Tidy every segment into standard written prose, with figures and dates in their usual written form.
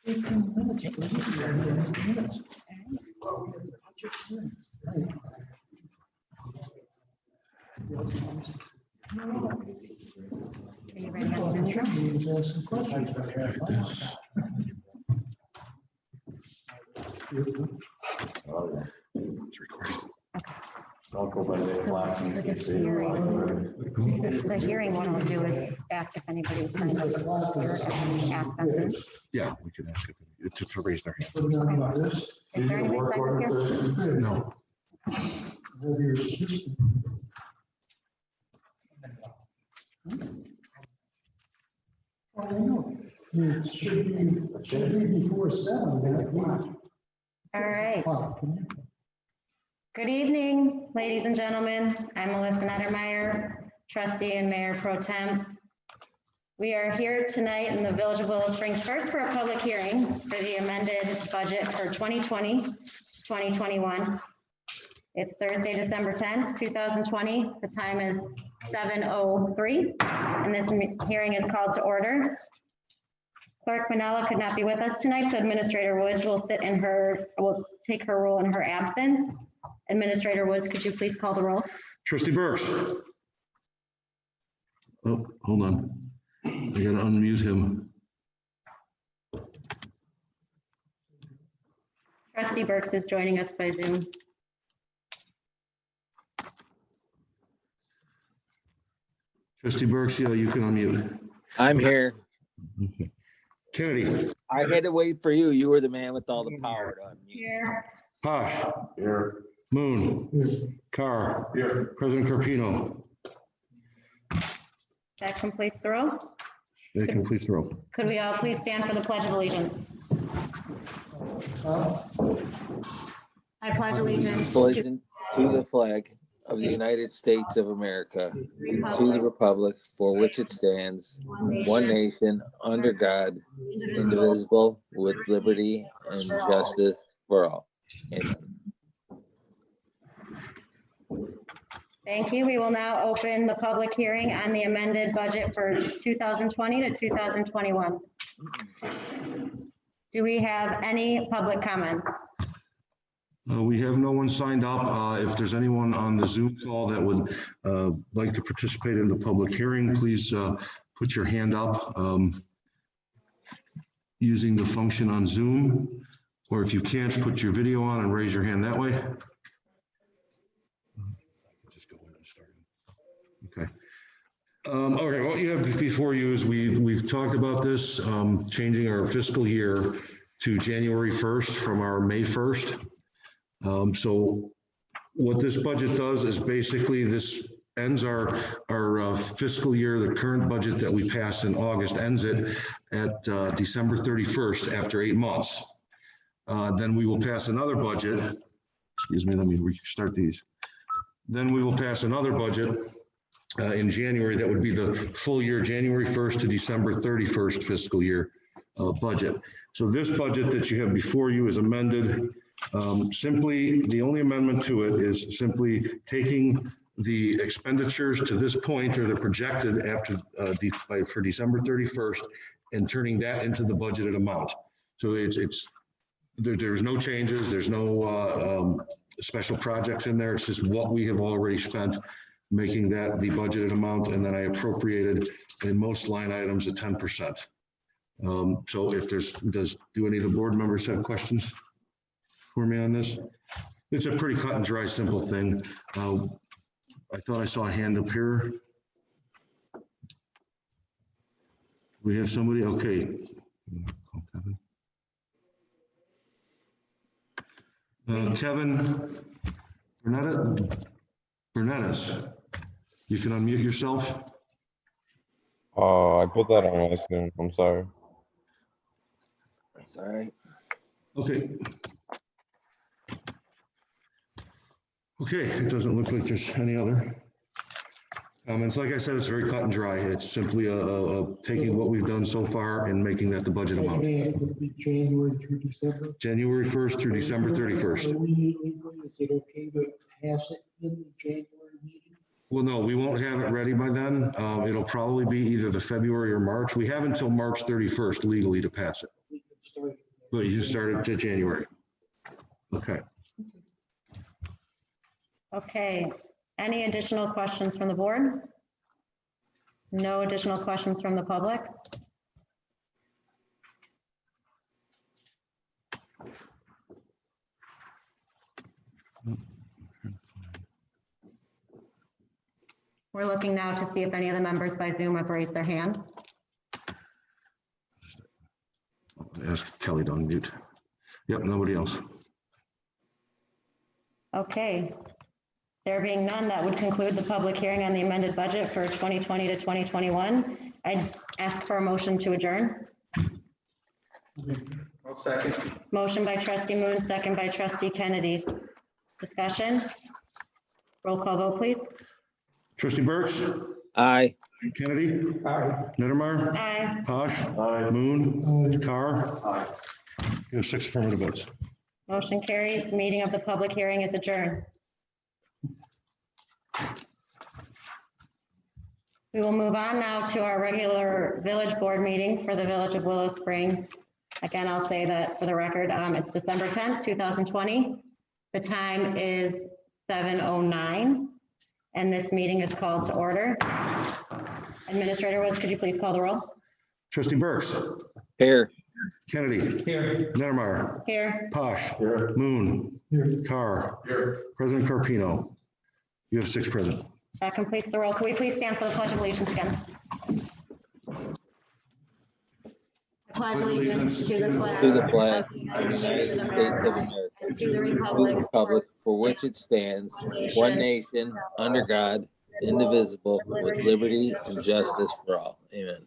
Are you ready on Zoom, Drew? It's recording. So for the hearing, what I'll do is ask if anybody's signed up here and ask on Zoom. Yeah, we can ask if to raise their hand. Okay. Is there anybody signed up here? No. It should be before 7. All right. Good evening, ladies and gentlemen. I'm Melissa Nettermeyer, trustee and mayor pro tem. We are here tonight in the Village of Willow Springs first for a public hearing for the amended budget for 2020, 2021. It's Thursday, December 10th, 2020. The time is 7:03, and this hearing is called to order. Clerk Manella could not be with us tonight, so Administrator Woods will take her role in her absence. Administrator Woods, could you please call the roll? Trustee Burks. Oh, hold on. I gotta unmute him. Trustee Burks is joining us by Zoom. Trustee Burks, yeah, you can unmute. I'm here. Okay. Kennedy. I had to wait for you. You were the man with all the power to unmute. Here. Posh. Here. Moon. Carr. Here. President Carpino. That completes the roll. That completes the roll. Could we all please stand for the Pledge of Allegiance? I pledge allegiance to Allegiance to the flag of the United States of America, and to the republic for which it stands, one nation, under God, indivisible, with liberty and justice for all. Amen. Thank you. We will now open the public hearing on the amended budget for 2020 to 2021. Do we have any public comments? We have no one signed up. If there's anyone on the Zoom call that would like to participate in the public hearing, please put your hand up using the function on Zoom. Or if you can't, put your video on and raise your hand that way. Just go in and start. Okay. Okay, what you have before you is we've talked about this, changing our fiscal year to January 1st from our May 1st. So what this budget does is basically this ends our fiscal year. The current budget that we passed in August ends it at December 31st after 8 months. Then we will pass another budget. Excuse me, let me restart these. Then we will pass another budget in January. That would be the full year, January 1st to December 31st fiscal year budget. So this budget that you have before you is amended. Simply, the only amendment to it is simply taking the expenditures to this point, or the projected after for December 31st, and turning that into the budgeted amount. So there's no changes, there's no special projects in there. It's just what we have already spent, making that the budgeted amount, and then I appropriated in most line items at 10%. So if do any of the board members have questions for me on this? It's a pretty cut and dry, simple thing. I thought I saw a hand up here. We have somebody, okay. Kevin Bernettas, you can unmute yourself. I put that on accident. I'm sorry. That's all right. Okay. Okay, it doesn't look like there's any other comments. Like I said, it's very cut and dry. It's simply taking what we've done so far and making that the budget amount. January through December. January 1st through December 31st. Is it okay to pass it in the January meeting? Well, no, we won't have it ready by then. It'll probably be either the February or March. We have until March 31st legally to pass it. started. But you started to January. Okay. Okay, any additional questions from the board? No additional questions from the public? We're looking now to see if any of the members by Zoom have raised their hand. Ask Kelly to unmute. Yep, nobody else. Okay. There being none, that would conclude the public hearing on the amended budget for 2020 to 2021. I'd ask for a motion to adjourn. I'll second. Motion by trustee Moon, second by trustee Kennedy. Discussion? Roll call vote, please. Trustee Burks, Aye. Kennedy, Aye. Niedermeyer, Aye. Posh, Aye. Moon, Carr. Aye. You have 6 affirmative votes. Motion carries. Meeting of the public hearing is adjourned. We will move on now to our regular village board meeting for the Village of Willow Springs. Again, I'll say that for the record, it's December 10th, 2020. The time is 7:09, and this meeting is called to order. Administrator Woods, could you please call the roll? Trustee Burks, Here. Kennedy, Here. Niedermeyer, Here. Posh, Here. Moon, Here. Carr, Here. President Carpino. You have 6 present. That completes the roll. Can we please stand for the Pledge of Allegiance again? I pledge allegiance to the flag To the flag of the of United the States United of States of America America. and to the To the republic republic for which it stands, one nation, under God, indivisible, with liberty and justice for all. Amen.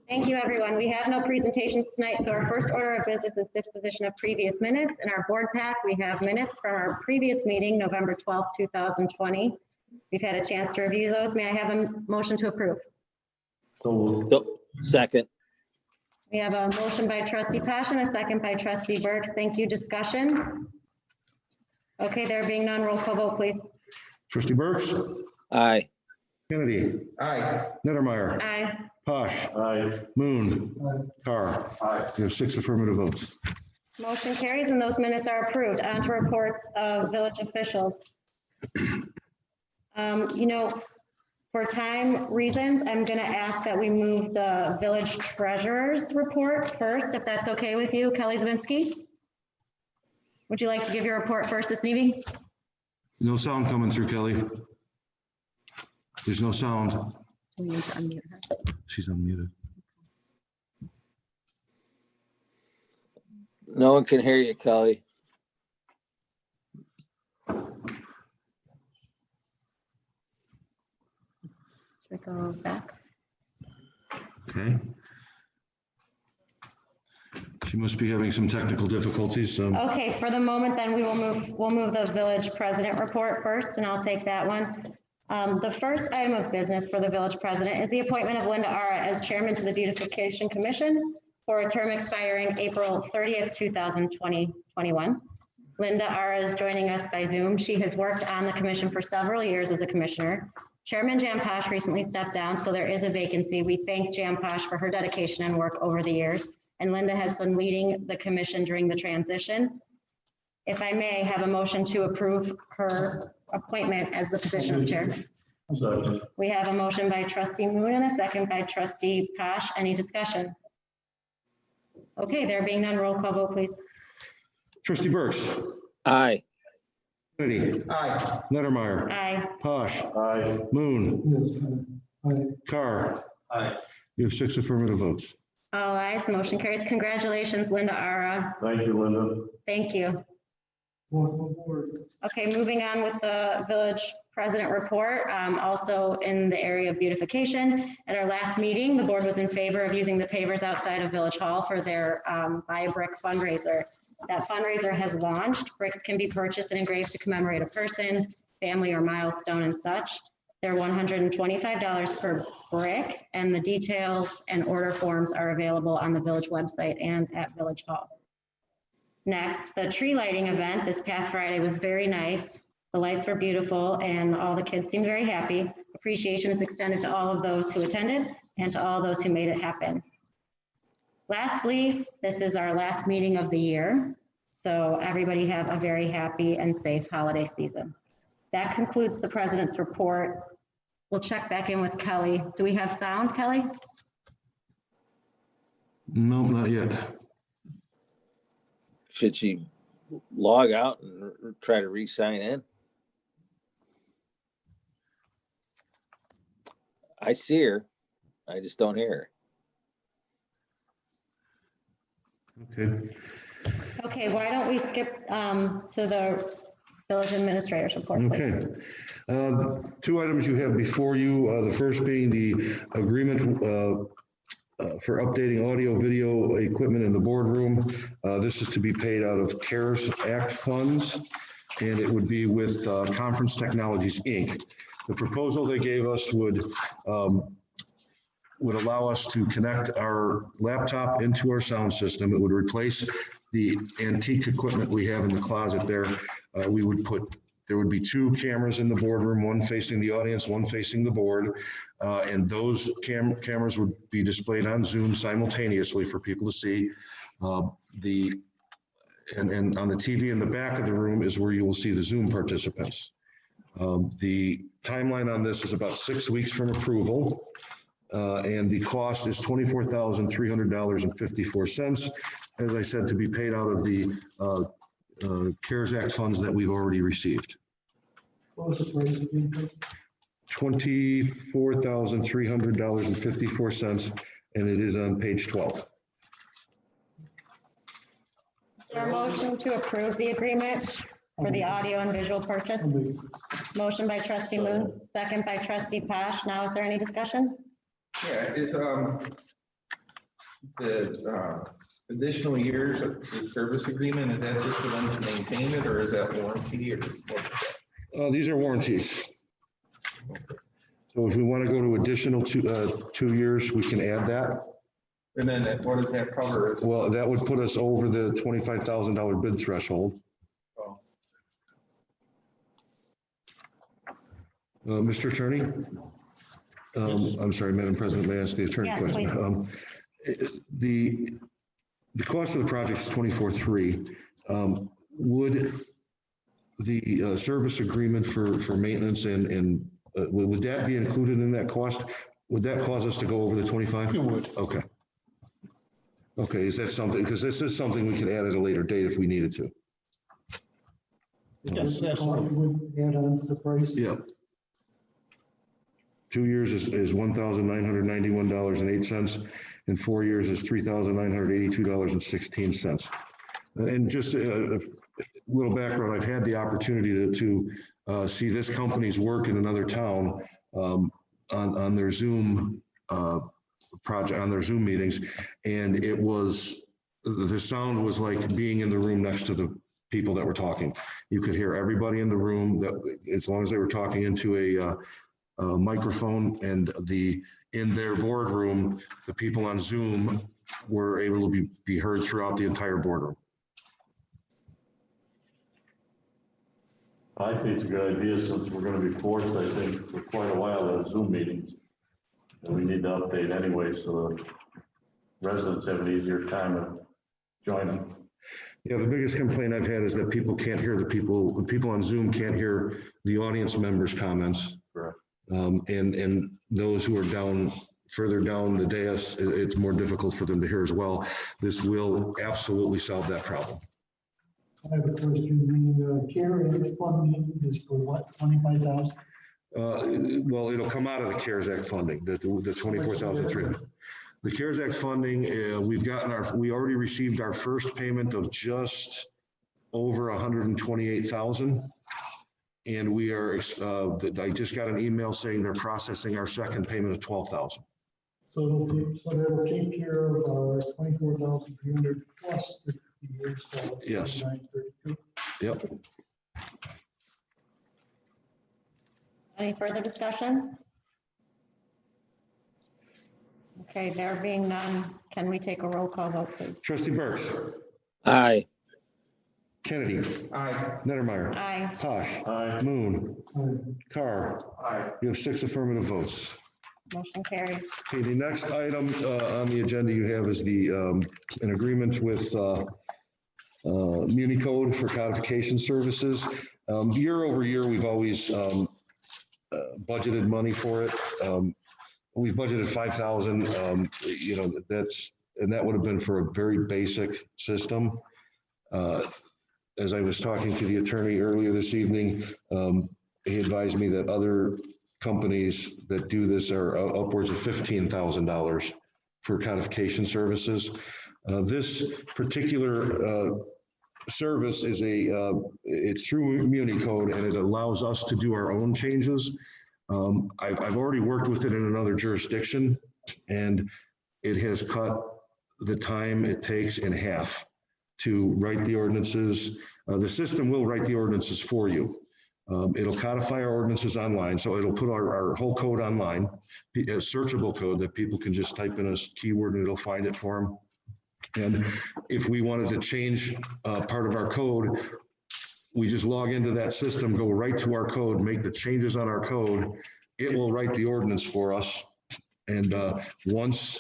Thank you, everyone. We have no presentations tonight, so our first order of business is disposition of previous minutes. In our board pack, we have minutes from our previous meeting, November 12th, 2020. We've had a chance to review those. May I have a motion to approve? So, second. We have a motion by trustee Passion, a second by trustee Burks. Thank you. Discussion? Okay, there being none, roll call vote, please. Trustee Burks, Aye. Kennedy, Aye. Niedermeyer, Aye. Posh, Aye. Moon, Carr. Aye. You have 6 affirmative votes. Motion carries and those minutes are approved. On to reports of village officials. For time reasons, I'm going to ask that we move the village treasurer's report first, if that's okay with you, Kelly Zabinski. Would you like to give your report first this evening? No sound coming through, Kelly. There's no sound. We need to unmute her. She's unmuted. No one can hear you, Kelly. Should we go back? Okay. She must be having some technical difficulties. Okay, for the moment, then we'll move the village president report first, and I'll take that one. The first item of business for the village president is the appointment of Linda Ara as chairman to the Beautification Commission for a term expiring April 30th, 2021. Linda Ara is joining us by Zoom. She has worked on the commission for several years as a commissioner. Chairman Jan Posh recently stepped down, so there is a vacancy. We thank Jan Posh for her dedication and work over the years, and Linda has been leading the commission during the transition. If I may have a motion to approve her appointment as the position of chair. We have a motion by trustee Moon and a second by trustee Posh. Any discussion? Okay, there being none, roll call vote, please. Trustee Burks, Aye. Kennedy, Aye. Niedermeyer, Aye. Posh, Aye. Moon, Yes. Aye. Carr. Aye. You have 6 affirmative votes. All ayes, motion carries. Congratulations, Linda Ara. Thank you, Linda. Thank you. Welcome aboard. Okay, moving on with the village president report, also in the area of beautification. At our last meeting, the board was in favor of using the pavers outside of Village Hall for their Buy a Brick fundraiser. That fundraiser has launched. Bricks can be purchased and engraved to commemorate a person, family, or milestone and such. They're $125 per brick, and the details and order forms are available on the village website and at Village Hall. Next, the tree lighting event this past Friday was very nice. The lights were beautiful and all the kids seemed very happy. Appreciation is extended to all of those who attended and to all those who made it happen. Lastly, this is our last meeting of the year, so everybody have a very happy and safe holiday season. That concludes the president's report. We'll check back in with Kelly. Do we have sound, Kelly? No, not yet. Should she log out and try to re-sign in? I see her. I just don't hear her. Okay. Okay, why don't we skip to the village administrator's report, please? Okay. Two items you have before you. The first being the agreement for updating audio video equipment in the boardroom. This is to be paid out of CARES Act funds, and it would be with Conference Technologies, Inc. The proposal they gave us would allow us to connect our laptop into our sound system. It would replace the antique equipment we have in the closet there. There would be two cameras in the boardroom, one facing the audience, one facing the board. And those cameras would be displayed on Zoom simultaneously for people to see. And on the TV in the back of the room is where you will see the Zoom participants. The timeline on this is about 6 weeks from approval. And the cost is $24,300.54. As I said, to be paid out of the CARES Act funds that we've already received. What was the price again? $24,300.54, and it is on page 12. Is there a motion to approve the agreement for the audio and visual purchase? Motion by trustee Moon, second by trustee Pash. Now, is there any discussion? Yeah, is the additional years of the service agreement, is that just for them to maintain it, or is that warranty, or what is that? These are warranties. So if we want to go to additional 2 years, we can add that. And then what does that cover? Well, that would put us over the $25,000 bid threshold. Oh. Mr. Attorney? I'm sorry, Madam President, may I ask the attorney Yes, question? The cost of the project is $24,300. Would the service agreement for maintenance and would that be included in that cost? Would that cause us to go over the 25? It would. Okay. Okay, is that something, because this is something we could add at a later date if we needed to. Yes, that's what we would add on to the price. Yeah. 2 years is $1,991.08, and 4 years is $3,982.16. And just a little background, I've had the opportunity to see this company's work in another town on their Zoom project, on their Zoom meetings, and the sound was like being in the room next to the people that were talking. You could hear everybody in the room, that as long as they were talking into a microphone, and in their boardroom, the people on Zoom were able to be heard throughout the entire boardroom. I think it's a good idea, since we're going to be forced, I think, for quite a while to have Zoom meetings. And we need to update anyway, so the residents have an easier time of joining. Yeah, the biggest complaint I've had is that people can't hear the people on Zoom can't hear the audience members' comments. Correct. And those who are further down the dais, it's more difficult for them to hear as well. This will absolutely solve that problem. I have a question. The CARES Act funding is for what, 25,000? Well, it'll come out of the CARES Act funding, the 24,300. The CARES Act funding, we already received our first payment of just over 128,000. And we are, I just got an email saying they're processing our second payment of 12,000. So that'll take care of our 24,300 plus the years. So Yes. 932. Yep. Any further discussion? Okay, there being none, can we take a roll call vote, please? Trustee Burks, Aye. Kennedy, Aye. Nettermeyer, Aye. Posh, Aye. Moon, Aye. Carr. Aye. You have 6 affirmative votes. Motion carries. Okay, the next item on the agenda you have is an agreement with Municode for codification services. Year over year, we've always budgeted money for it. We've budgeted 5,000, and that would have been for a very basic system. As I was talking to the attorney earlier this evening, he advised me that other companies that do this are upwards of $15,000 for codification services. This particular service is it's through Municode, and it allows us to do our own changes. I've already worked with it in another jurisdiction, and it has cut the time it takes in half to write the ordinances. The system will write the ordinances for you. It'll codify our ordinances online, so it'll put our whole code online, a searchable code that people can just type in a keyword and it'll find it for them. And if we wanted to change part of our code, we just log into that system, go right to our code, make the changes on our code. It will write the ordinance for us. And once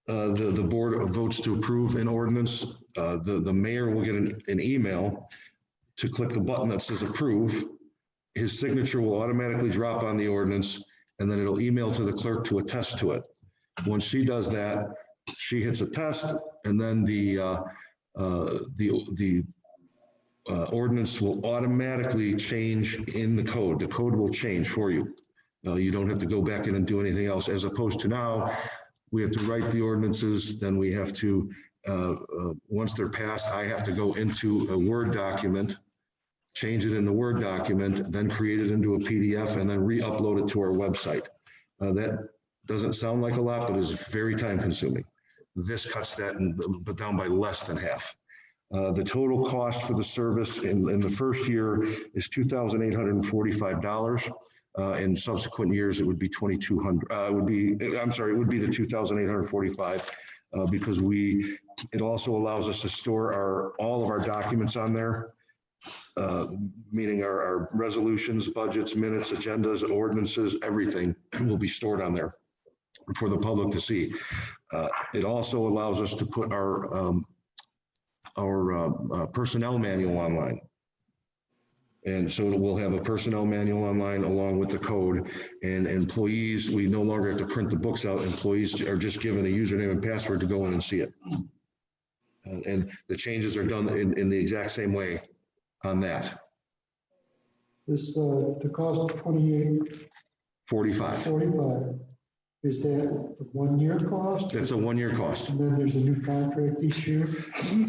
the board votes to approve an ordinance, the mayor will get an email to click the button that says approve. His signature will automatically drop on the ordinance, and then it'll email to the clerk to attest to it. Once she does that, she hits a test, and then the ordinance will automatically change in the code. The code will change for you. You don't have to go back in and do anything else, as opposed to now, we have to write the ordinances, then we have to, once they're passed, I have to go into a Word document, change it in the Word document, then create it into a PDF, and then re-upload it to our website. That doesn't sound like a lot, but is very time consuming. This cuts that down by less than half. The total cost for the service in the first year is $2,845. In subsequent years, it would be $2,200. It would be the $2,845 because it also allows us to store all of our documents on there, meaning our resolutions, budgets, minutes, agendas, ordinances, everything will be stored on there for the public to see. It also allows us to put our personnel manual online. And so we'll have a personnel manual online along with the code, and employees, we no longer have to print the books out. Employees are just given a username and password to go in and see it. And the changes are done in the exact same way on that. The cost of 45. 28.45, is that a 1 year cost? That's a 1 year cost. And then there's a new contract each year?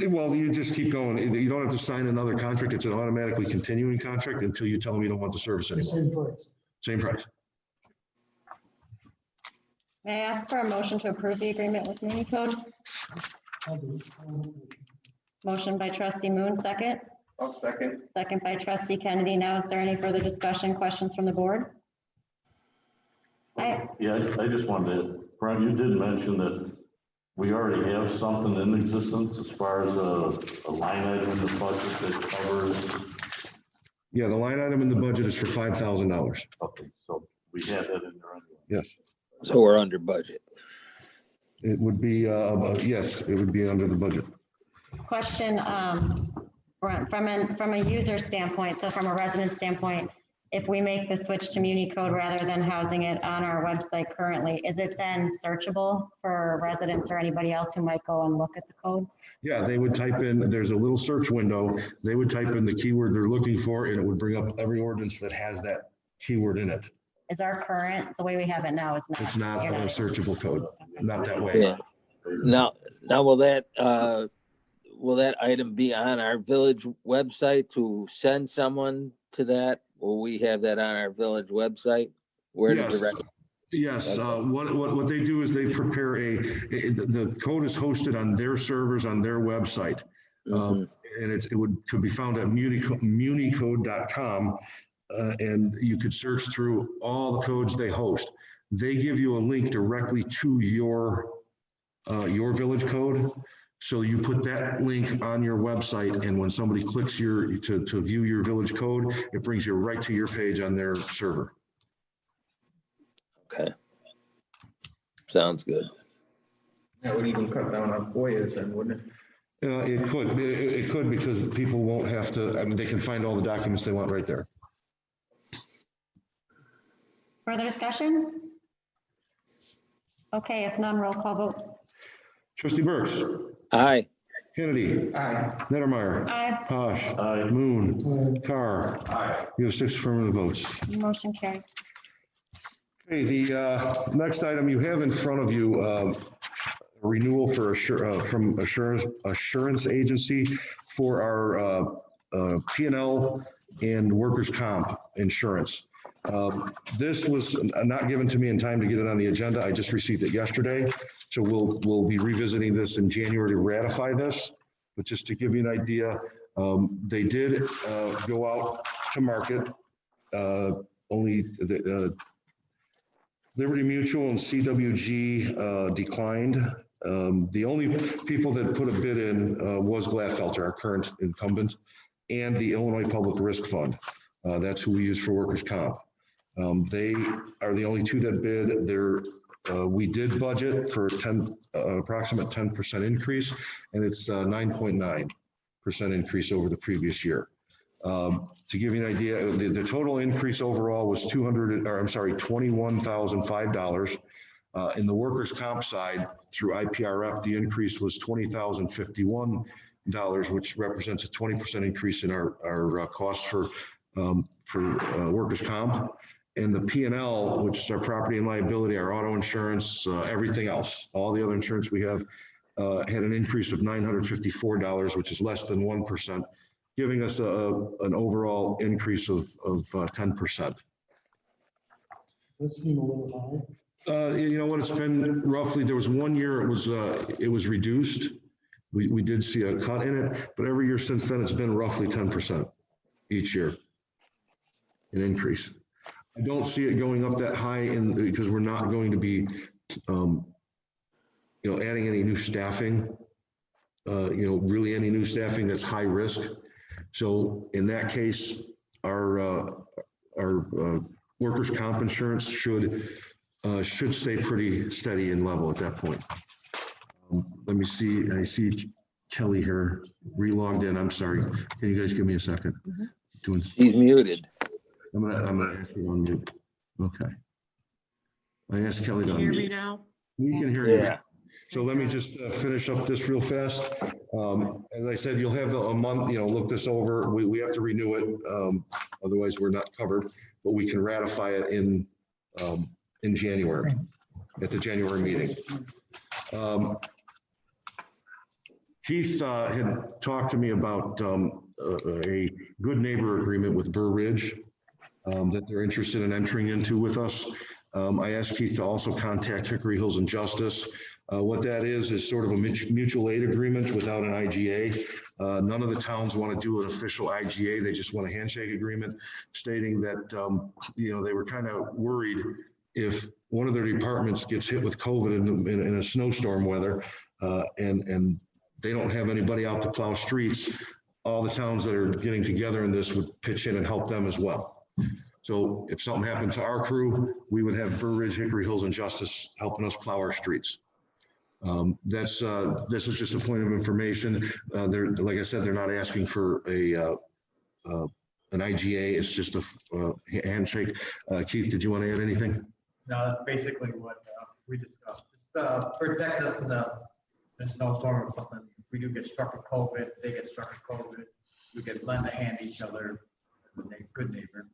Well, you just keep going. You don't have to sign another contract. It's an automatically continuing contract until you tell them you don't want the service The anymore. same price. Same price. May I ask for a motion to approve the agreement with Municode? I'll do it. Motion by trustee Moon, second. I'll second. Second by trustee Kennedy. Now, is there any further discussion, questions from the board? Yeah, I just wanted to, Brian, you did mention that we already have something in existence as far as a line item in the budget that covers. Yeah, the line item in the budget is for $5,000. Okay, so we had that in there anyway. Yes. So we're under budget. It would be, yes, it would be under the budget. Question, from a user standpoint, so from a resident standpoint, if we make the switch to Municode rather than housing it on our website currently, is it then searchable for residents or anybody else who might go and look at the code? Yeah, they would type in, there's a little search window. They would type in the keyword they're looking for, and it would bring up every ordinance that has that keyword in it. Is our current, the way we have it now, is not? It's not a you're searchable code, not that way. Yeah. Now will that item be on our village website to send someone to that? Will we have that on our village website? Where to Yes. direct? Yes, what they do is they prepare the code is hosted on their servers, on their website. And it could be found at municode.com. And you could search through all the codes they host. They give you a link directly to your village code. So you put that link on your website, and when somebody clicks to view your village code, it brings you right to your page on their server. Okay. Sounds good. That would even cut down on FOIAs then, wouldn't it? It could because people won't have to, I mean, they can find all the documents they want right there. Further discussion? Okay, if none, roll call vote. Trustee Burks, Aye. Kennedy, Aye. Nettermeyer, Aye. Posh, Aye. Moon, Carr. Aye. You have 6 affirmative votes. Motion carries. Okay, the next item you have in front of you, a renewal for from Assurance Agency for our P&L and workers' comp insurance. This was not given to me in time to get it on the agenda. I just received it yesterday. So we'll be revisiting this in January to ratify this. But just to give you an idea, they did go out to market. Only the Liberty Mutual and CWG declined. The only people that put a bid in was Glatfelter, our current incumbent, and the Illinois Public Risk Fund. That's who we use for workers' comp. They are the only two that bid. We did budget for approximate 10% increase, and it's 9.9% increase over the previous year. To give you an idea, the total increase overall was $21,005. In the workers' comp side, through IPRF, the increase was $20,051, which represents a 20% increase in our costs for workers' comp. And the P&L, which is our property and liability, our auto insurance, everything else, all the other insurance we have, had an increase of $954, which is less than 1%, giving us an overall increase of 10%. This seemed a little high. You know what, it's been roughly, there was 1 year it was reduced. We did see a cut in it, but every year since then, it's been roughly 10% each year, an increase. I don't see it going up that high because we're not going to be, adding any new staffing, really any new staffing that's high risk. So in that case, our workers' comp insurance should stay pretty steady and level at that point. Let me see. I see Kelly here relogged in. I'm sorry. Can you guys give me a second? She's muted. I'm gonna ask you on mute. Okay. I asked Kelly to Can you hear me unmute. now? We can hear you. Yeah. So let me just finish up this real fast. As I said, you'll have a month, look this over. We have to renew it. Otherwise we're not covered, but we can ratify it in January, at the January meeting. Keith had talked to me about a good neighbor agreement with Burr Ridge that they're interested in entering into with us. I asked Keith to also contact Hickory Hills and Justice. What that is sort of a mutual aid agreement without an IGA. None of the towns want to do an official IGA. They just want a handshake agreement stating that, they were kind of worried if one of their departments gets hit with COVID in a snowstorm weather and they don't have anybody out to plow streets, all the towns that are getting together in this would pitch in and help them as well. So if something happened to our crew, we would have Burr Ridge, Hickory Hills, and Justice helping us plow our streets. This is just a point of information. Like I said, they're not asking for an IGA. It's just a handshake. Keith, did you want to add anything? No, that's basically what we discussed. Just protect us in a snowstorm or something. If we do get struck with COVID, they get struck with COVID, we can lend a hand to each other, good neighbor.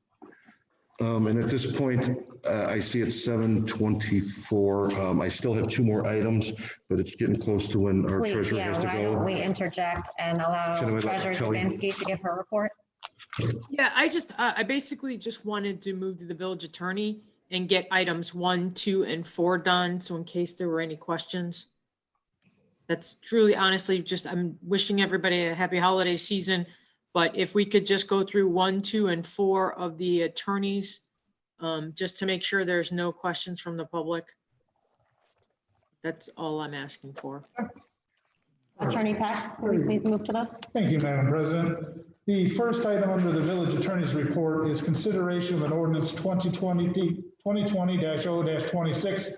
And at this point, I see it's 7:24. I still have 2 more items, but it's getting close to when our Please, treasurer has to why don't go. we interject and allow Can we let Treasurer Kelly- Stefanski to give her report? Yeah, I basically just wanted to move to the village attorney and get items 1, 2, and 4 done. So in case there were any questions. That's truly, honestly, just, I'm wishing everybody a happy holiday season. But if we could just go through 1, 2, and 4 of the attorneys, just to make sure there's no questions from the public. That's all I'm asking for. Attorney Peck, will you please move to those? Thank you, Madam President. The first item under the village attorney's report is consideration of an ordinance 2020-0-26,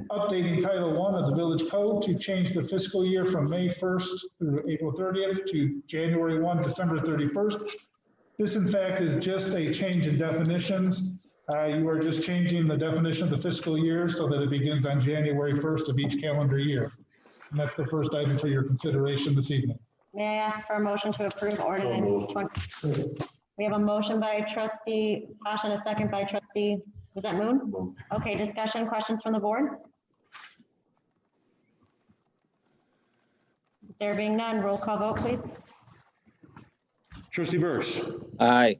updating Title I of the Village Code to change the fiscal year from May 1st through April 30th to January 1, December 31st. This in fact is just a change in definitions. You are just changing the definition of the fiscal year so that it begins on January 1st of each calendar year. And that's the first item for your consideration this evening. May I ask for a motion to approve ordinance 20? We have a motion by trustee Posh and a second by trustee, was that Moon? Okay, discussion, questions from the board? There being none, roll call vote, please. Trustee Burks, Aye.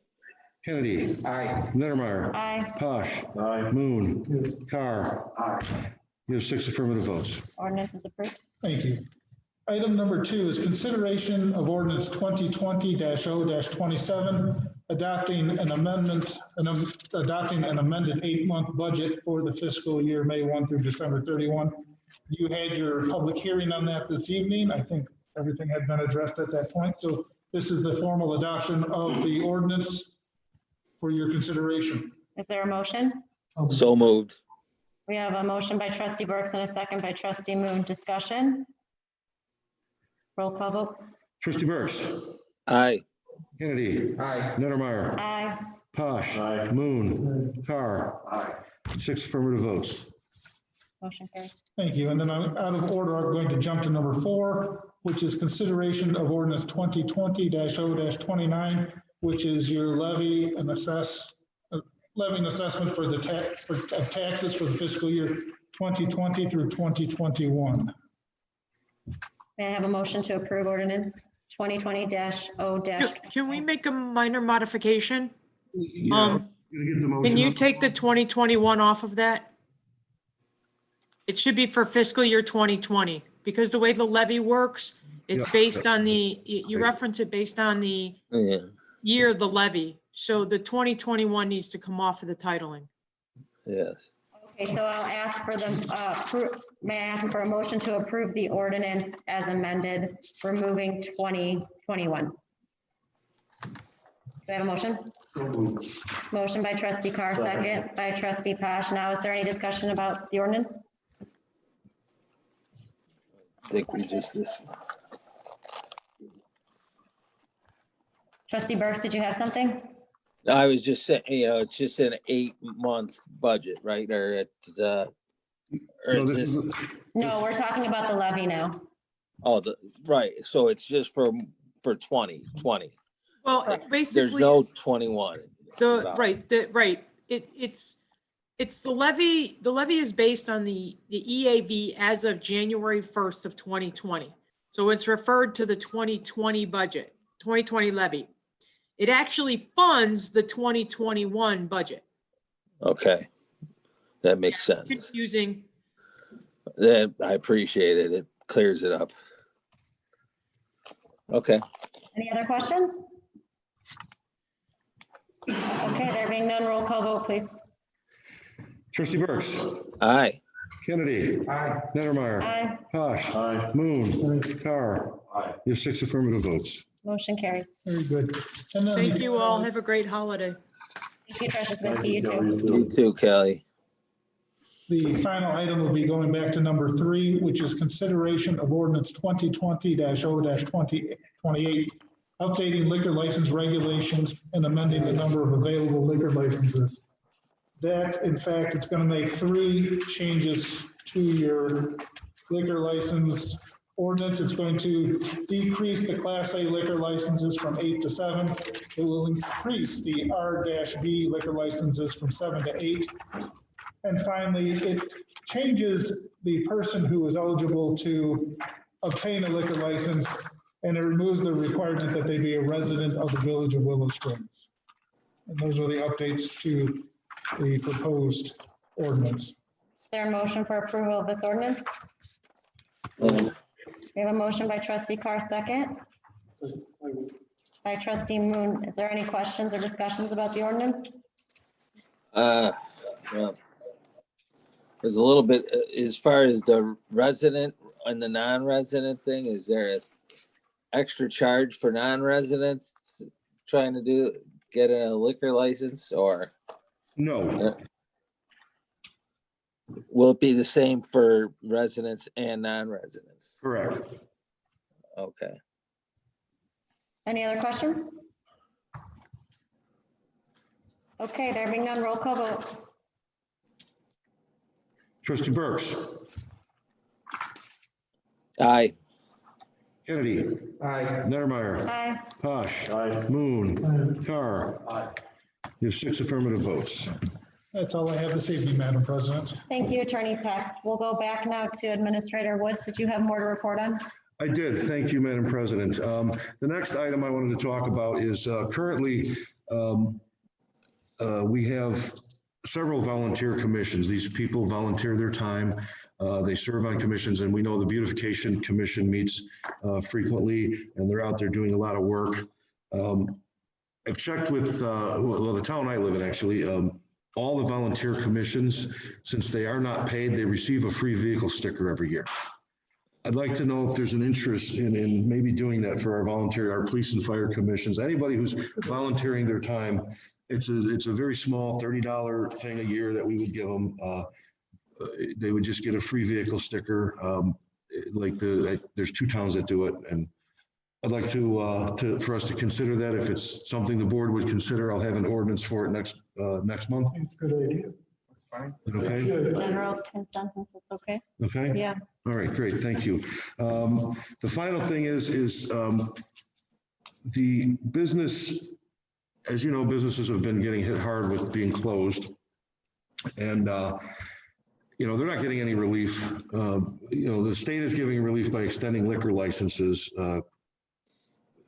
Kennedy, Aye. Nettermeyer, Aye. Posh, Aye. Moon, Carr. You have 6 affirmative votes. Ordinance is approved. Thank you. Item number 2 is consideration of ordinance 2020-0-27, adopting an amended 8-month budget for the fiscal year May 1 through December 31. You had your public hearing on that this evening. I think everything had been addressed at that point. So this is the formal adoption of the ordinance for your consideration. Is there a motion? So moved. We have a motion by trustee Burks and a second by trustee Moon. Discussion? Roll call vote. Trustee Burks, Aye. Kennedy, Aye. Nettermeyer, Aye. Posh, Aye. Moon, Carr. 6 affirmative votes. Motion carries. Thank you. And then out of order, I'm going to jump to number 4, which is consideration of ordinance 2020-0-29, which is your levy and assessment for the taxes for the fiscal year 2020 through 2021. May I have a motion to approve ordinance 2020-0- Can we make a minor modification? Yeah, Um, gonna get the motion Can you up. take the 2021 off of that? It should be for fiscal year 2020, because the way the levy works, it's Yeah. based on you reference it based on the Yeah. year of the levy. So the 2021 needs to come off of the titling. Yes. Okay, so I'll ask for may I ask for a motion to approve the ordinance as amended, removing 2021? Do I have a motion? Motion by trustee Carr, second by trustee Posh. Now, is there any discussion about the ordinance? I think we just this. Trustee Burks, did you have something? I was just saying, it's just an 8-month budget, right? Or it's No, it's this just, is- No, we're talking about the levy now. right. So it's just for 2020. Well, Correct. There's basically, no 21. it's the levy. The levy is based on the EAV as of January 1st of 2020. So it's referred to the 2020 budget, 2020 levy. It actually funds the 2021 budget. Okay. That makes It's sense. confusing. That I appreciate it. It clears it up. Okay. Any other questions? Okay, there being none, roll call vote, please. Trustee Burks, Aye. Kennedy, Aye. Nettermeyer, Aye. Posh, Aye. Moon, Carr. You have 6 affirmative votes. Motion carries. Very good. And then Thank you all. Have a great holiday. Thank you, Trustee Smith. Thank You too. Kelly. You too, Kelly. the final item will be going back to number 3, which is consideration of ordinance 2020-0-28, updating liquor license regulations and amending the number of available liquor licenses. That, in fact, it's going to make 3 changes to your liquor license ordinance. It's going to decrease the Class A liquor licenses from 8 to 7. It will increase the R-B liquor licenses from 7 to 8. And finally, it changes the person who is eligible to obtain a liquor license, and it removes the requirement that they be a resident of the village of Willow Springs. And those are the updates to the proposed ordinance. Is there a motion for approval of this ordinance? We have a motion by trustee Carr, second. By trustee Moon. Is there any questions or discussions about the ordinance? Well, there's a little bit, as far as the resident and the non-resident thing, is there a extra charge for non-residents trying to get a liquor license or? No. Will it be the same for residents and non-residents? Correct. Okay. Any other questions? Okay, there being none, roll call vote. Trustee Burks, Aye. Kennedy, Aye. Nettermeyer, Aye. Posh, Aye. Moon, Carr. You have 6 affirmative votes. That's all I have this evening, Madam President. Thank you, Attorney Peck. We'll go back now to Administrator Woods. Did you have more to report on? I did. Thank you, Madam President. The next item I wanted to talk about is currently we have several volunteer commissions. These people volunteer their time. They serve on commissions, and we know the Beautification Commission meets frequently, and they're out there doing a lot of work. I've checked with, well, the town I live in, actually, all the volunteer commissions, since they are not paid, they receive a free vehicle sticker every year. I'd like to know if there's an interest in maybe doing that for our police and fire commissions, anybody who's volunteering their time. It's a very small $30 thing a year that we would give them. They would just get a free vehicle sticker. There's 2 towns that do it, and I'd like for us to consider that. If it's something the board would consider, I'll have an ordinance for it next month. It's a good idea. Fine. Is that okay? General consensus, it's okay? Okay? Yeah. All right, great, thank you. The final thing is the business, as you know, businesses have been getting hit hard with being closed. And, they're not getting any relief. The state is giving relief by extending liquor licenses,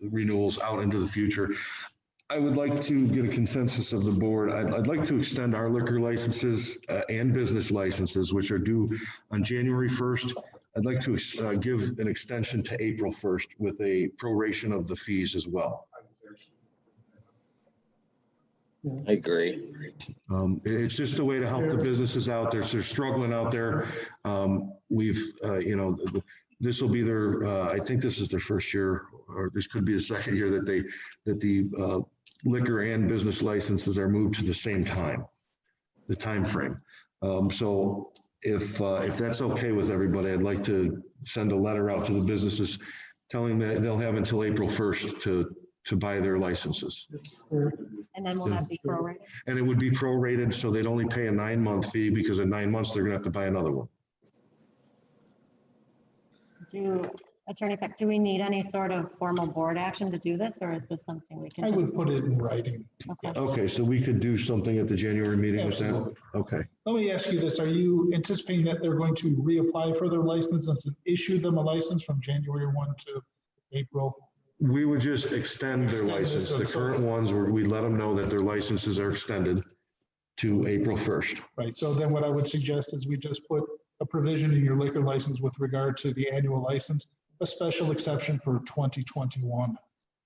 renewals out into the future. I would like to get a consensus of the board. I'd like to extend our liquor licenses and business licenses, which are due on January 1st. I'd like to give an extension to April 1st with a proration of the fees as well. I agree. It's just a way to help the businesses out there. They're struggling out there. This will be their, I think this is their first year, or this could be the second year that the liquor and business licenses are moved to the same time, the time frame. So if that's okay with everybody, I'd like to send a letter out to the businesses telling them that they'll have until April 1st to buy their licenses. And then will that be prorated? And it would be prorated, so they'd only pay a 9-month fee, because in 9 months, they're gonna have to buy another one. Attorney Peck, do we need any sort of formal board action to do this, or is this something we can? I would just- put it in writing. Okay. Okay, so we could do something at the January meeting, is that? Absolutely. Okay. Let me ask you this, are you anticipating that they're going to reapply for their licenses and issue them a license from January 1 to April? We would just extend their Extend this license. The until- current ones, we let them know that their licenses are extended to April 1st. Right, so then what I would suggest is we just put a provision in your liquor license with regard to the annual license, a special exception for 2021.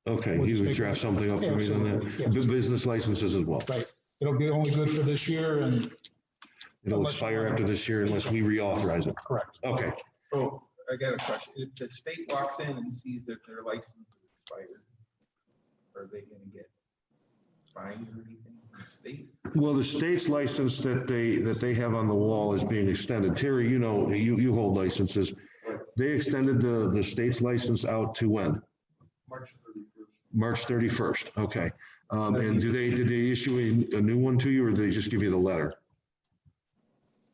Okay, We'll you just would make draft it- something up for me on Absolutely, that? yes. The business licenses as well. Right, it'll be only good for this year and It'll expire after this year unless we reauthorize it. correct. Okay. So I got a question. If the state walks in and sees that their license is expired, are they gonna get fined or anything from the state? Well, the state's license that they have on the wall is being extended. Terry, you hold licenses. They extended the state's license out to when? March 31st. March 31st, okay. And did they issue a new one to you, or did they just give you the letter?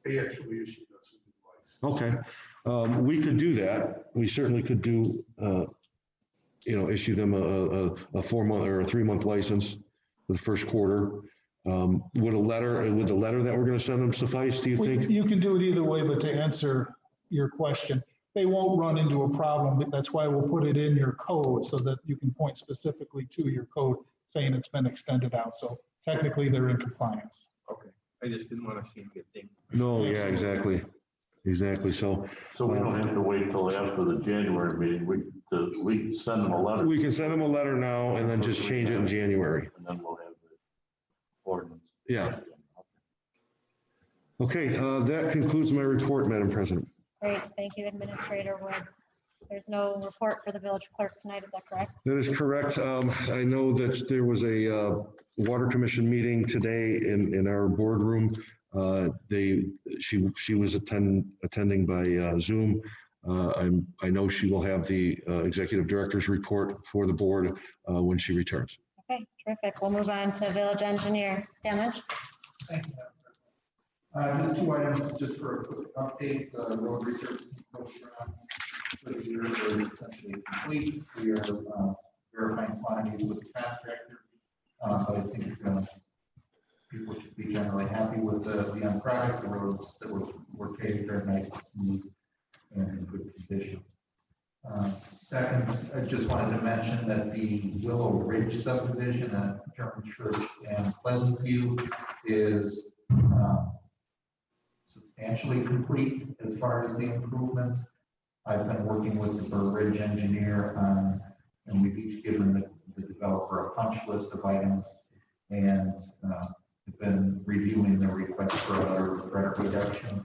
They actually issued us a new license. Okay, we could do that. We certainly could do, issue them a 4-month or a 3-month license for the first quarter. Would the letter that we're gonna send them suffice, do you think? You can do it either way, but to answer your question, they won't run into a problem. That's why we'll put it in your code so that you can point specifically to your code saying it's been extended out. So technically they're in compliance. Okay, I just didn't want to see them get dinged. No, yeah, exactly. So So we don't have to wait till after the January meeting. We send them a letter. we can send them a letter now and then just change it in January. And then we'll have the ordinance. Yeah. Okay, that concludes my report, Madam President. Great, thank you, Administrator Woods. There's no report for the village clerk tonight, is that correct? That is correct. I know that there was a water commission meeting today in our boardroom. She was attending by Zoom. I know she will have the executive director's report for the board when she returns. Okay, terrific. We'll move on to village engineer. Damage? Thank you. Just 2 items, just for a quick update. The road research program for the year is essentially complete. We are verifying quantities with the contractor. But I think people should be generally happy with the end product. The roads that were paved very nice and smooth and in good condition. Second, I just wanted to mention that the Willow Ridge subdivision at German Church and Pleasant View is substantially complete as far as the improvements. I've been working with the Burr Ridge engineer on, and we've each given the developer a punch list of items, and have been reviewing the request for a letter of credit reduction.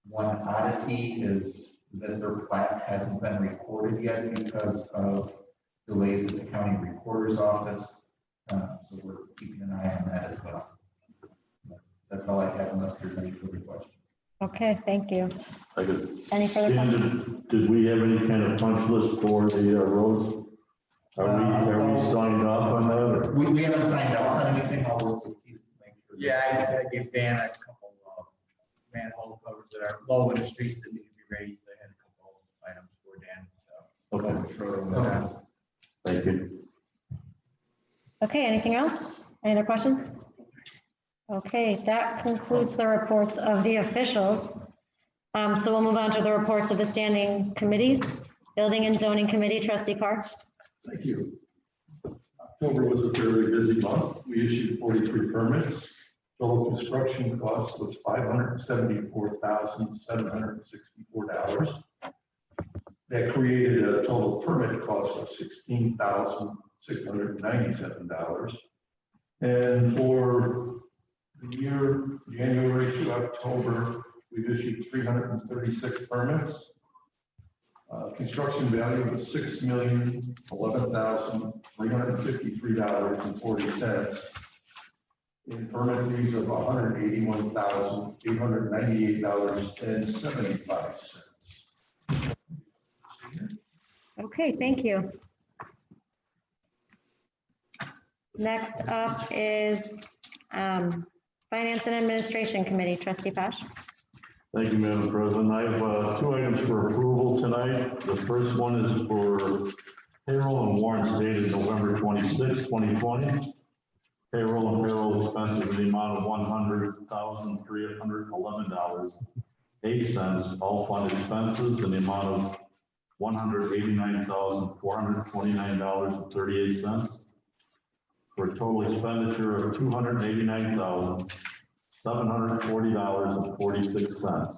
One oddity is that their plat hasn't been recorded yet because of delays at the county recorder's office. So we're keeping an eye on that as well. That's all I have unless there's any further questions. Okay, thank you. I could- Any further Dan, questions? did we have any kind of punch list for the roads? Are we signed off on that? Or? We haven't signed off on anything. I'll work with Keith to make sure. Yeah, I gave Dan a couple of manhole covers that are low in the streets that need to be raised. I had a couple of items for Dan, so. Okay. Throw them down. Thank you. Okay, anything else? Any other questions? Okay, that concludes the reports of the officials. So we'll move on to the reports of the standing committees. Building and Zoning Committee, Trustee Carr. Thank you. October was a fairly busy month. We issued 43 permits. Total construction cost was $574,764. That created a total permit cost of $16,697. And for the year January to October, we've issued 336 permits. Construction value was $6,011,353.40. In permit fees of $181,898.75. Okay, thank you. Next up is Finance and Administration Committee, Trustee Pash. Thank you, Madam President. I have 2 items for approval tonight. The first one is for payroll and warrants dated November 26, 2020. Payroll and payroll expenses in the amount of $100,311.08. All fund expenses in the amount of $189,429.38. For a total expenditure of $289,740.46.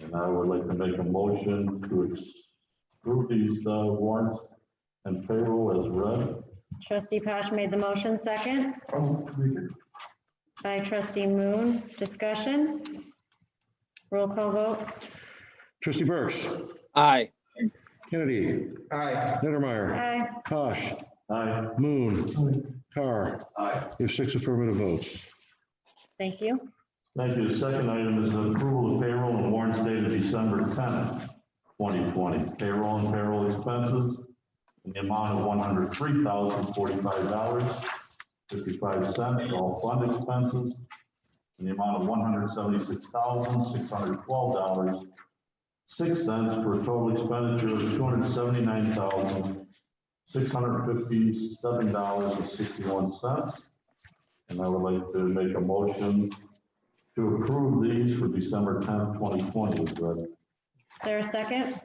And I would like to make a motion to approve these warrants and payroll as read. Trustee Pash made the motion, second. By Trustee Moon. Discussion. Roll call vote. Trustee Burks, Aye. Kennedy, Aye. Niedermeyer, Aye. Kosh, Aye. Moon, Carr. Aye. We have 6 affirmative votes. Thank you. Thank you. The second item is the approval of payroll and warrants dated December 10th, 2020. Payroll and payroll expenses in the amount of $103,045.55. All fund expenses in the amount of $176,612.06 for a total expenditure of $279,657.61. And I would like to make a motion to approve these for December 10th, 2020 as read. Is there a second?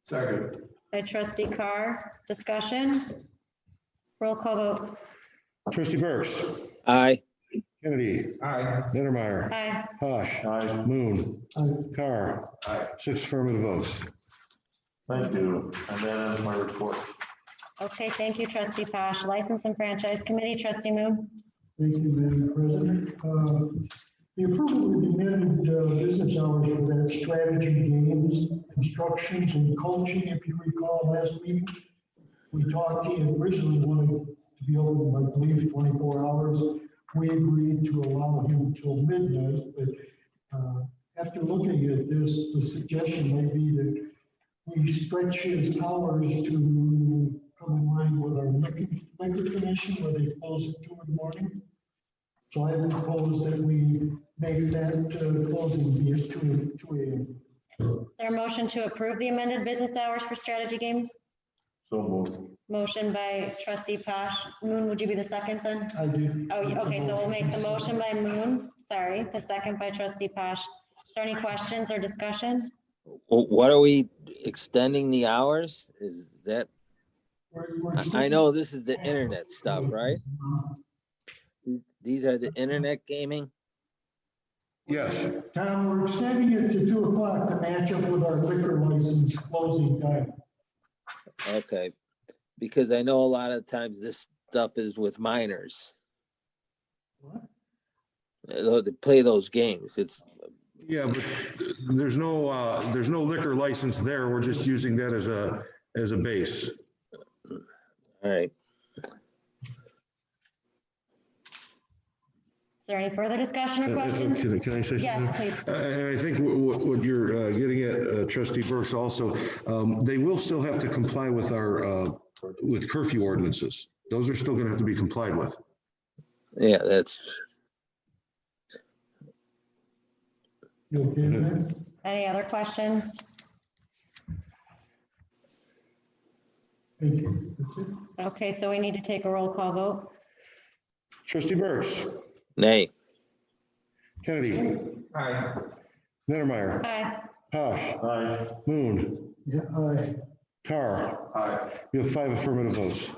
Second. By Trustee Carr. Discussion. Roll call vote. Trustee Burks, Aye. Kennedy, Aye. Niedermeyer, Aye. Kosh, Aye. Moon, Carr. Aye. 6 affirmative votes. Thank you. And that ends my report. Okay, thank you, Trustee Pash. License and Franchise Committee, Trustee Moon. Thank you, Madam President. The approval of the amended business hours for that strategy games, instructions, and coaching, if you recall last week, we talked, he originally wanted to be open, I believe, 24 hours. we agreed to allow him till midnight, but after looking at this, the suggestion may be that we stretch his hours to come in line with our liquor commission where they close at 2 in the morning. So I would propose that we make that closing be at 2 a.m. Is there a motion to approve the amended business hours for strategy games? So moved. Motion by trustee Posh. Moon, would you be the second then? I do. Oh, okay, so we'll make the motion by Moon, sorry, the second by trustee Posh. Is there any questions or discussion? What are we extending the hours? Is that, I know this is the internet stuff, right? These are the internet gaming? Yes. Tom, we're extending it to 2 o'clock to match up with our liquor license closing time. Okay, because I know a lot of times this stuff is with minors. What? To play those games, it's, Yeah, but there's no liquor license there. We're just using that as a base. all right. Is there any further discussion or questions? Can I say something? Yes, please. And I think what you're getting at, trustee Burks, also, they will still have to comply with our, with curfew ordinances. Those are still gonna have to be complied with. Yeah, that's, You okay with that? Any other questions? Thank you. That's it. Okay, so we need to take a roll call vote. Trustee Burks, nay. Kennedy, Aye. Nettermeyer, Aye. Posh, Aye. Moon, Yeah, aye. Carr. Aye. You have 5 affirmative votes.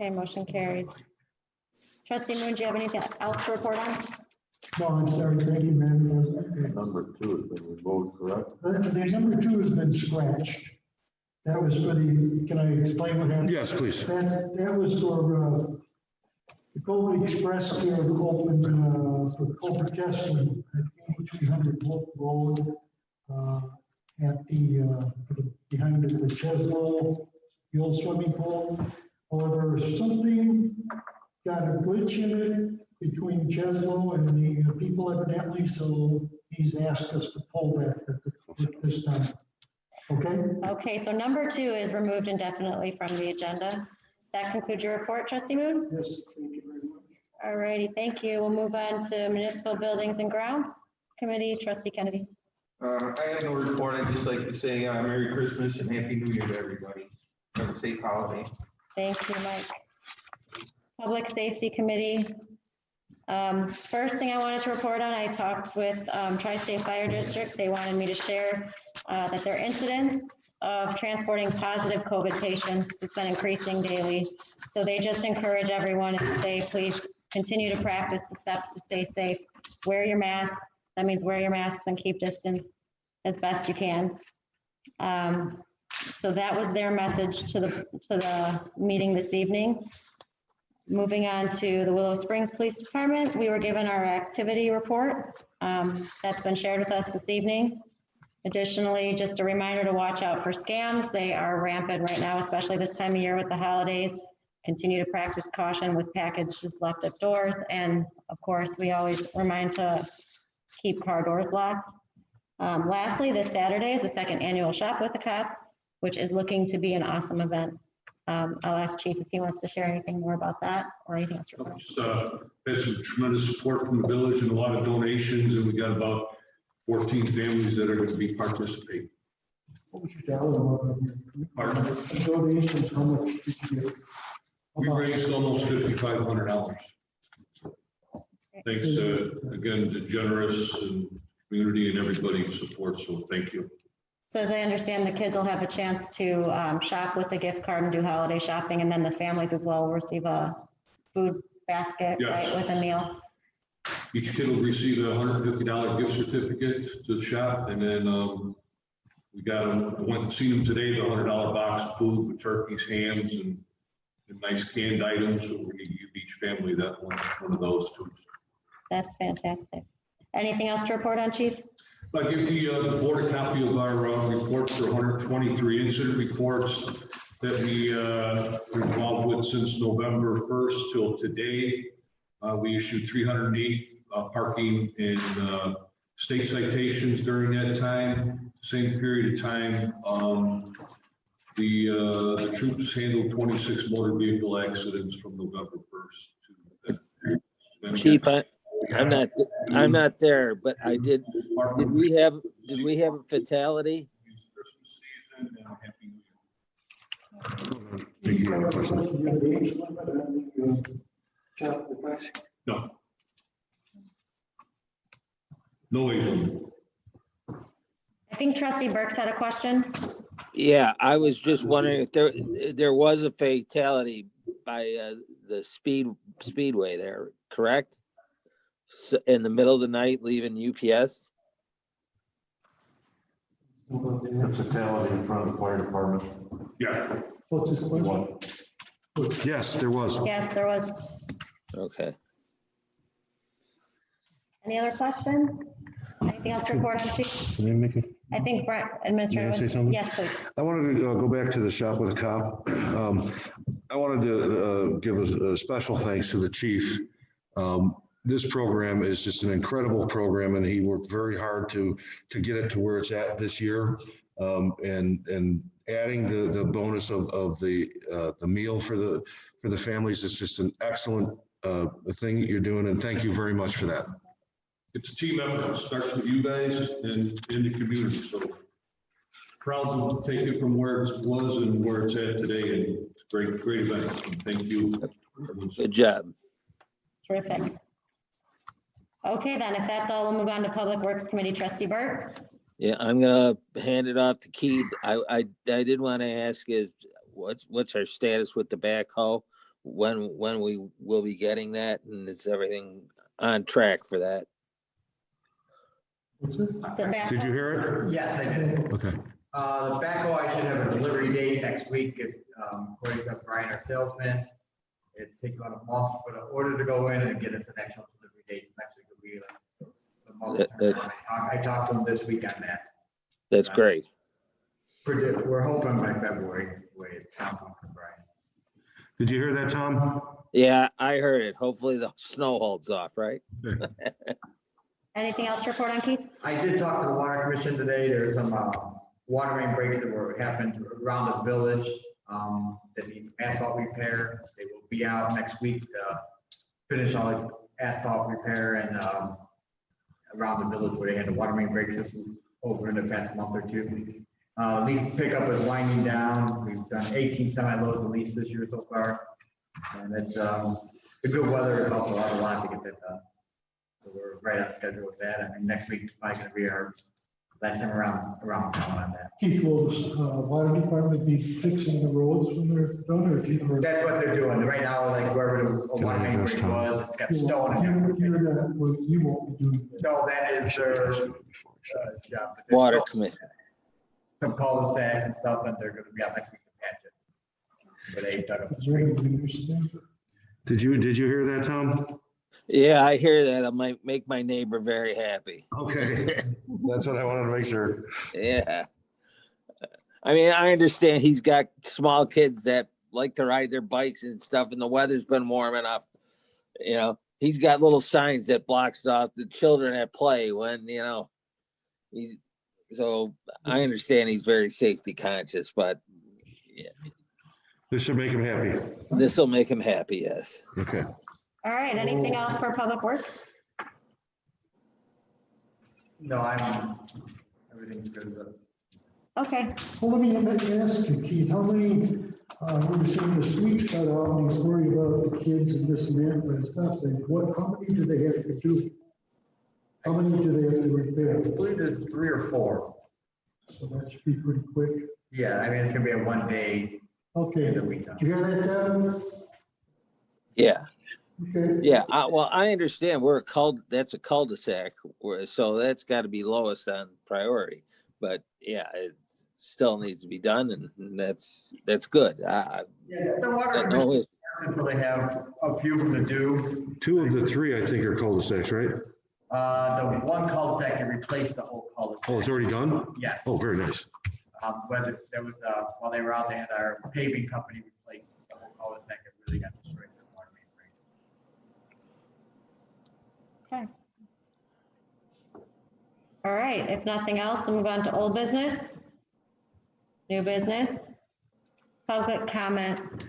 Okay, motion carries. Trustee Moon, do you have anything else to report on? No, I'm sorry. Thank you, Madam President. Number 2 has been removed, correct? The number 2 has been scratched. That was for the, can I explain what happened? Yes, please. That was for the Colby Express here opened for Colbert Testing at 8300 Wolf Road at behind the Cheslow, the old swimming pool. However, something got a glitch in it between Cheslow and the people evidently, so he's asked us to pull that at this time. Okay? Okay, so number 2 is removed indefinitely from the agenda. That concludes your report, trustee Moon? Yes, thank you very much. All righty, thank you. We'll move on to Municipal Buildings and Grounds Committee, trustee Kennedy. I have no report. I'd just like to say Merry Christmas and Happy New Year to everybody. Have a safe holiday. Thank you, Mike. Public Safety Committee. First thing I wanted to report on, I talked with Tri-State Fire District. They wanted me to share that their incidents of transporting positive COVID patients has been increasing daily. So they just encourage everyone to say, please continue to practice the steps to stay safe. Wear your masks. That means wear your masks and keep distance as best you can. So that was their message to the meeting this evening. Moving on to the Willow Springs Police Department, we were given our activity report. That's been shared with us this evening. Additionally, just a reminder to watch out for scams. They are rampant right now, especially this time of year with the holidays. Continue to practice caution with packages left at doors. And of course, we always remind to keep car doors locked. Lastly, this Saturday is the 2nd annual Shop with a Cop, which is looking to be an awesome event. I'll ask Chief if he wants to share anything more about that or anything else. Had some tremendous support from the village and a lot of donations, and we got about 14 families that are going to be participating. What was your dollar amount? Pardon? Donations, how much did you get? We raised almost $5,500. Thanks, again, to generous and community and everybody's support, so thank you. So as I understand, the kids will have a chance to shop with the gift card and do holiday shopping, and then the families as well will receive a food basket, Yes. right, with a meal. Each kid will receive a $150 gift certificate to the shop, and then we got them, I went and seen them today, the $100 box of food with turkeys, hams, and nice canned items. So we're going to give each family that one of those too. That's fantastic. Anything else to report on, Chief? I give the board a copy of our reports for 123 incident reports that we were involved with since November 1st till today. We issued 308 parking and state citations during that time. Same period of time, the troops handled 26 motor vehicle accidents from November 1st to. Chief, I'm not there, but I did. Did we have a fatality? Thank you. No. No age limit. I think trustee Burks had a question. Yeah, I was just wondering if there was a fatality by the speedway there, correct? So in the middle of the night, leaving UPS. A fatality in front of the fire department. Yeah. What's his question? One. Yes, there was. Yes, there was. Okay. Any other questions? Anything else to report on, chief? Can I make a? I think Brett, May I administrator. say something? Yes, please. I wanted to go back to the shop with a cop. I wanted to give a special thanks to the chief. This program is just an incredible program, and he worked very hard to get it to where it's at this year. And adding the bonus of the meal for the families is just an excellent thing that you're doing, and thank you very much for that. It's a team effort. It starts with you guys and in the community. So proud to take it from where it was and where it's at today. And it's great event. And thank you. Good job. Terrific. Okay, then, if that's all, we'll move on to Public Works Committee. Trustee Burks? Yeah, I'm gonna hand it off to Keith. I did want to ask is what's our status with the backhoe? When we will be getting that, and is everything on track for that? What's it? The back- Did you hear it? Yes, I did. Okay. The backhoe, I should have a delivery date next week, if, according to Brian, our salesman. It takes about a month for the order to go in and get us an actual delivery date. Next week will be a month. I talked to him this week on that. That's great. We're hoping by February, the way it's coming from Brian. Did you hear that, Tom? Yeah, I heard it. Hopefully the snow holds off, right? Anything else to report on, Keith? I did talk to the water commission today. There's some water main breaks that happened around the village that need some asphalt repair. They will be out next week to finish all the asphalt repair and around the village where they had the water main breaks over in the past month or two. Leaf pickup is winding down. We've done 18 semi-loads of leaves this year so far. And it's the good weather has helped a lot to get that done. So we're right on schedule with that. I mean, next week is probably gonna be our last time around town on that. Keith, will the water department be fixing the roads when they're done, or do you? That's what they're doing. Right now, like wherever the water main break was, it's got stone and everything. You won't be doing that. No, that is their job. But there's Water still committee. some cul-de-sacs and stuff, and they're gonna be out next week to patch it. But they dug up the Is there street. any understand? Did you hear that, Tom? Yeah, I hear that. I might make my neighbor very happy. Okay. That's what I wanted to make sure. Yeah. I mean, I understand he's got small kids that like to ride their bikes and stuff, and the weather's been warm enough. You know, he's got little signs that blocks off the children at play when, you know, so I understand he's very safety conscious, but yeah, This should make him happy. this will make him happy. Yes. Okay. All right, anything else for Public Works? No, everything's good. Okay, Well, let me ask you, Keith, how many, when you're saying the streets cut off, and you worry about the kids and this and that, but it's not saying, how many do they have to do? How many do they have to repair? I believe there's 3 or 4. So that should be pretty quick. Yeah, I mean, it's gonna be a one day Okay, in the did weekend. you hear that, Tom? Yeah. Okay. Yeah. Well, I understand that's a cul-de-sac, so that's got to be lowest on priority. But yeah, it still needs to be done, and that's good. Yeah, the water I commission, know until they have a few to do. 2 of the 3, I think, are cul-de-sacs, right? The one cul-de-sac can replace the whole cul-de-sac. Oh, it's already done? Yes. Oh, very nice. Whether there was, while they were out, they had our paving company replace the whole cul-de-sac. It really got destroyed. The water main break. Okay. All right, if nothing else, we'll move on to old business. New business. Public comment.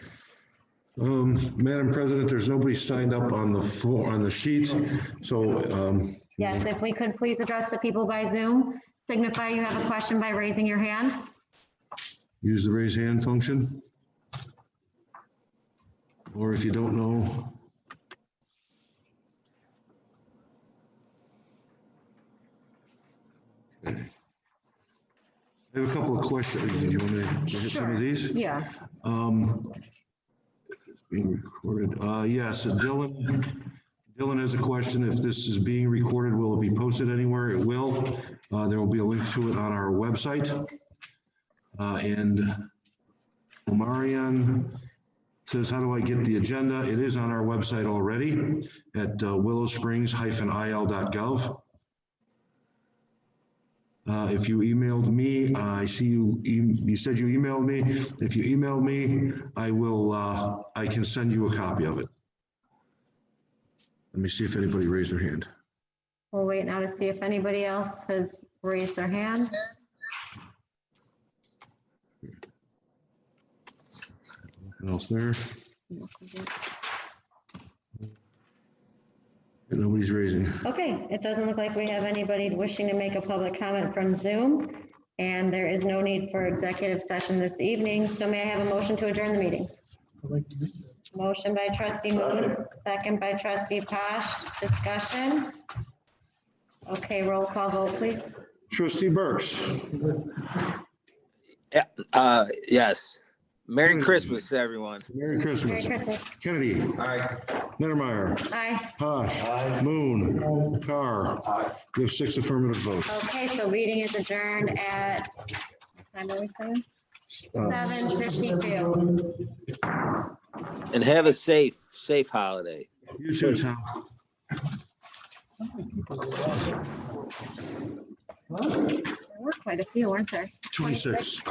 Madam President, there's nobody signed up on the sheet, so, Yes, if we could please address the people by Zoom, signify you have a question by raising your hand. use the raise hand function. Or if you don't know. Okay. I have a couple of questions. Did you want to hit some of these? Yeah. This is being recorded. Yes, Dylan has a question. If this is being recorded, will it be posted anywhere? It will. There will be a link to it on our website. And Omarion says, how do I get the agenda? It is on our website already at willowsprings-il.gov. If you emailed me, I see you said you emailed me. If you emailed me, I can send you a copy of it. Let me see if anybody raised their hand. We'll wait now to see if anybody else has raised their hand. Nothing else there? Nobody's raising. Okay, it doesn't look like we have anybody wishing to make a public comment from Zoom, and there is no need for executive session this evening, so may I have a motion to adjourn the meeting? Motion by trustee Moon, second by trustee Posh. Discussion? Okay, roll call vote, please. Trustee Burks. Yes. Merry Christmas, everyone. Merry Christmas. Merry Christmas. Kennedy. Aye. Nettermeyer. Aye. Posh. Moon. Carr. We have 6 affirmative votes. Okay, so meeting is adjourned at, what time are we saying? 7:52. And have a safe holiday. You too, Tom. There were quite a few, weren't there? 26.